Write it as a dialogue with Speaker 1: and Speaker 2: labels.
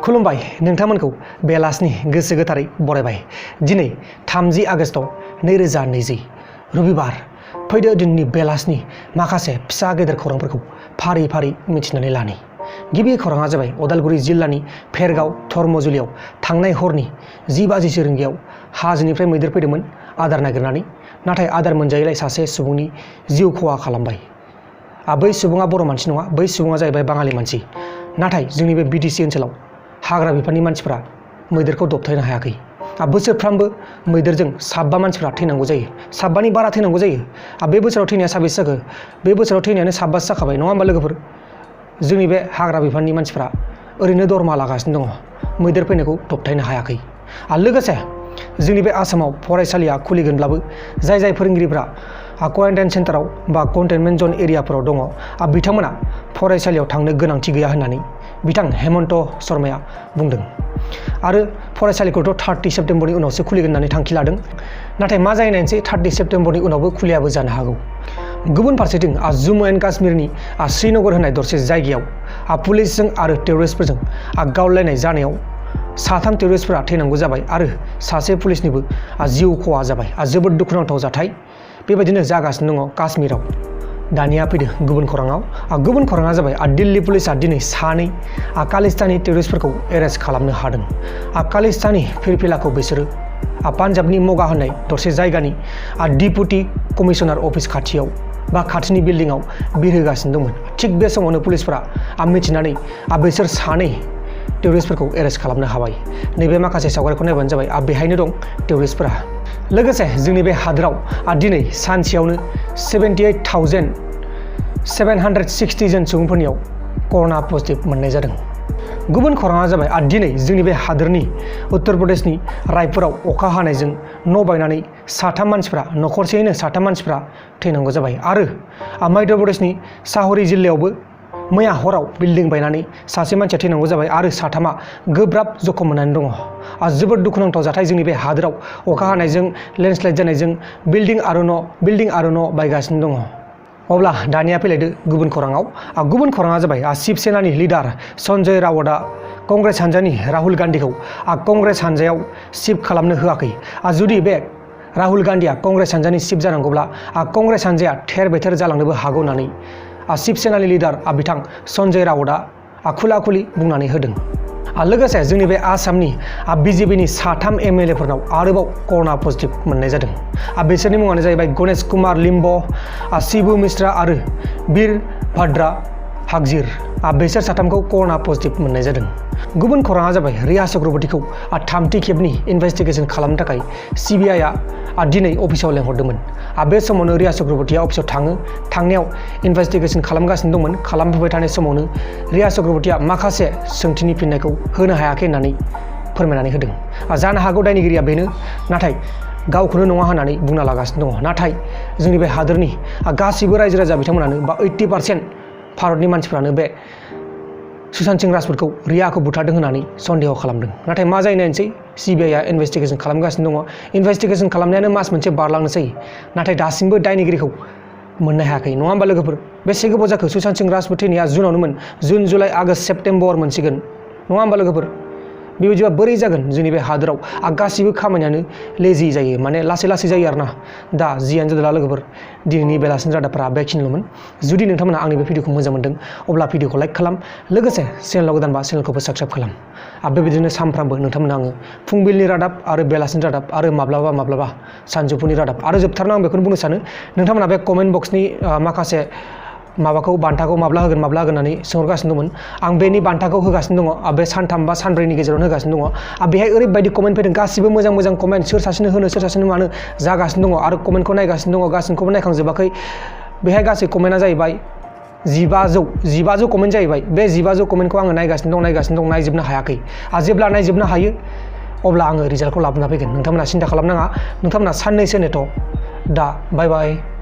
Speaker 1: खुलुमबाय नोंथांमोनखौ बेलासिनि गोसो गोथारै बरायबाय। दिनै 30 आगष्ट 2020 रबिबार। फैदो दिननि बेलासिनि माखासे फिसा गेदेर खौरांफोरखौ फारि फारि मिथिनानै लानि। गिबि खौराङा जाबाय उदालगुरि जिल्लानि फेरगाव धर्मजुलियाव थांनाय हरनि 10 बाजिसो रिंगायाव हाजोनिफ्राय मैदेर फैदोंमोन आदार नागिरनानै, नाथाय आदार मोनजायैलाय सासे सुबुंनि जिउ खहा खालामबाय। बै सुबुङा बर' मानसि नङा, बै सुबुङा जाहैबाय बाङालि मानसि। नाथाय जोंनि बे बिटिसि ओनसोलाव हाग्रा बिफाननि मानसिफ्रा मैदेरखौ दबथायनो हायाखै। बोसोरफ्रामबो मैदेरजों 7 मानसिफ्रा थैनांगौ जायो, 7नि बारा थैनांगौ जायो। बे बोसोराव थैनाया 27 जाखो? बे बोसोराव थैनायानो 27 जाखाबाय नङा होमबा लोगोफोर? जोंनि बे हाग्रा बिफाननि मानसिफ्रा ओरैनो दरमा लागासिनो दङ, मैदेर फैनायखौ दबथायनो हायाखै। लोगोसे जोंनि बे आसामाव फरायसालिया खुलिगोनब्लाबो जाय जाय फोरोंगिरिफ्रा क्वारेन्टाइन सेन्टाराव बा कन्टेनमेन्ट जन एरियाफोराव दङ, बिथांमोना फरायसालियाव थांनो गोनांथि गैया होननानै बिथां हेमन्त शर्माया बुंदों। आरो फरायसालिखौथ' 30 सेप्तेम्बरनि उनावसो खुलिगोन होननानै थांखि लादों। नाथाय मा जायो नायनोसै, 30 सेप्तेम्बरनि उनावबो खुलियाबो जानो हागौ। गुबुन फारसेथिं जम्मु एन्ड काश्मीरनि श्रीनगर होननाय दरसे जायगायाव पुलिसजों आरो टेररिस्टफोरजों गावलायनाय जानायाव 3 टेररिस्टफोरा थैनांगौ जाबाय आरो सासे पुलिसनिबो जिउ खहा जाबाय। जोबोद दुखुनांथाव जाथाय बेबायदिनो जागासिनो दङ काश्मीराव। दानिया फैदो गुबुन खौराङाव। गुबुन खौराङा जाबाय दिल्ली पुलिसा दिनै 2 खालिस्तानी टेररिस्टफोरखौ एरेस्ट खालामनो हादों। खालिस्तानी फिरफिलाखौ बिसोरो पान्जाबनि मगा होननाय दरसे जायगानि डिपुटि कमिशनार अफिस खाथियाव बा खाथिनि बिल्डिंआव बिरहोगासिनो दंमोन। थिग बे समावनो पुलिसफोरा मिथिनानै बिसोर 2 टेररिस्टफोरखौ एरेस्ट खालामनो हाबाय। नैबे माखासे सावगारिखौ नायबानो जाबाय, बेहायनो दं टेररिस्टफोरा। लोगोसे जोंनि बे हादोराव दिनै सानसेयावनो 78,760 जन सुबुंफोरनियाव कर'ना पजिटिभ मोननाय जादों। गुबुन खौराङा जाबाय दिनै जोंनि बे हादोरनि उत्तर प्रदेशनि रायपुराव अखा हानायजों न' बायनानै 3 मानसिफ्रा, न'खरसेयैनो 3 मानसिफ्रा थैनांगौ जाबाय। आरो मध्य प्रदेशनि साहरी जिल्लायावबो मैया हराव बिल्डिं बायनानै सासे मानसिया थैनांगौ जाबाय आरो 3 गोब्राब जखम मोननानै दङ। जोबोद दुखुनांथाव जाथाय जोंनि बे हादोराव अखा हानायजों लेन्डस्लाइड जानायजों बिल्डिं आरो न' बायगासिनो दङ। अब्ला दानिया फैलायदो गुबुन खौराङाव। गुबुन खौराङा जाबाय शिब सेनानि लिडार सन्जय रावतआ कंग्रेस हान्जानि राहुल गान्धीखौ कंग्रेस हान्जायाव शिफ्ट खालामनो होआखै। जुदि बे राहुल गान्धीया कंग्रेस हान्जानि शिफ्ट जानांगौब्ला कंग्रेस हान्जाया थेर बेथेर जालांनोबो हागौ होननानै शिब सेनानि लिडार बिथां सन्जय रावतआ खुला-खुलि बुंनानै होदों। लोगोसे जोंनि बे आसामनि बिजेपिनि 3 MLA फोरनाव आरोबाव कर'ना पजिटिभ मोननाय जादों। बिसोरनि मुङानो जाहैबाय गणेश कुमार लिम्ब, शिबु मिश्रा आरो वीरभद्र हागजिर। बिसोर 3खौ कर'ना पजिटिभ मोननाय जादों। गुबुन खौराङा जाबाय रिया चक्रवर्तीखौ 3थि खेबनि इनभेस्टिगेसन खालामनो थाखाय CBIआ दिनै अफिसाव लेंहरदोंमोन। बे समावनो रिया चक्रवर्तीया अफिसाव थांनायाव इनभेस्टिगेसन खालामगासिनो दंमोन। खालामफुबाय थानाय समावनो रिया चक्रवर्तीया माखासे सोंथिनि फिननायखौ होनो हायाखै होननानै फोरमायनानै होदों। जानो हागौ दायनिगिरिया बेनो, नाथाय गावखौनो नङा होननानै बुंना लागासिनो दङ। नाथाय जोंनि बे हादोरनि गासैबो रायजो राजा बिथांमोनानो बा 80% भारतनि मानसिफ्रानो बे सुशांत सिंह राजपुतखौ रियाखौ बुथारदों होननानै सन्देह खालामदों। नाथाय मा जायो नायनोसै, CBIआ इनभेस्टिगेसन खालामगासिनो दङ। इनभेस्टिगेसन खालामनायानो मास मोनसे बारलांनोसै, नाथाय दासिमबो दायनिगिरिखौ मोननो हायाखै नङा होमबा लोगोफोर? बेसे गोबाव जाखो? सुशांत सिंह राजपुत थैनाया जुनावनोमोन, जुन, जुलाइ, आगष्ट, सेप्तेम्बर मोनसिगोन नङा होमबा लोगोफोर? बेबायदिबा बोरै जागोन? जोंनि बे हादोराव गासिबो खामानियानो लेजि जायो, माने लासै लासै जायो आरोना। दा जियानो जादोला लोगोफोर, दिनैनि बेलासिनि रादाबफोरा बेखिनिल'मोन। जुदि नोंथांमोना आंनि बे भिडिअखौ मोजां मोनदों अब्ला भिडिअखौ लाइक खालाम, लोगोसे चेनेलाव गोदानबा चेनेलखौबो साबस्क्राइब खालाम। बेबायदिनो सानफ्रामबो नोंथांमोना आङो फुंबिलिनि रादाब आरो बेलासिनि रादाब आरो माब्लाबा सानजौफुनि रादाब आरो जोबथारनायाव आं बेखौनो बुंनो सानो, नोंथांमोना बे कमेन्ट बक्सनि माखासे बान्थाखौ माब्ला होगोन होननानै सोंहरगासिनो दंमोन। आं बेनि बान्थाखौ होगासिनो दङ। बे 3 बा 4नि गेजेरावनो होगासिनो दङ। बेहाय ओरैबायदि कमेन्ट फैदों, गासिबो मोजां कमेन्ट, सोर सासेनो होनो सोर सासेनो मानो जागासिनो दङ। आरो कमेन्टखौ नायगासिनो दङ, गासिखौबो नायखांजोबाखै। बेहाय गासै कमेन्टआ जाहैबाय 1500 कमेन्ट जाहैबाय। बे 1500 कमेन्टखौ आङो नायगासिनो दं, नायजोबनो हायाखै। जेब्ला नायजोबनो हायो अब्ला आङो रिजाल्टखौ लाबोना फैगोन। नोंथांमोना सिन्था खालामनाङा, नोंथांमोना साननैसो नेथ'। दा बाय बाय।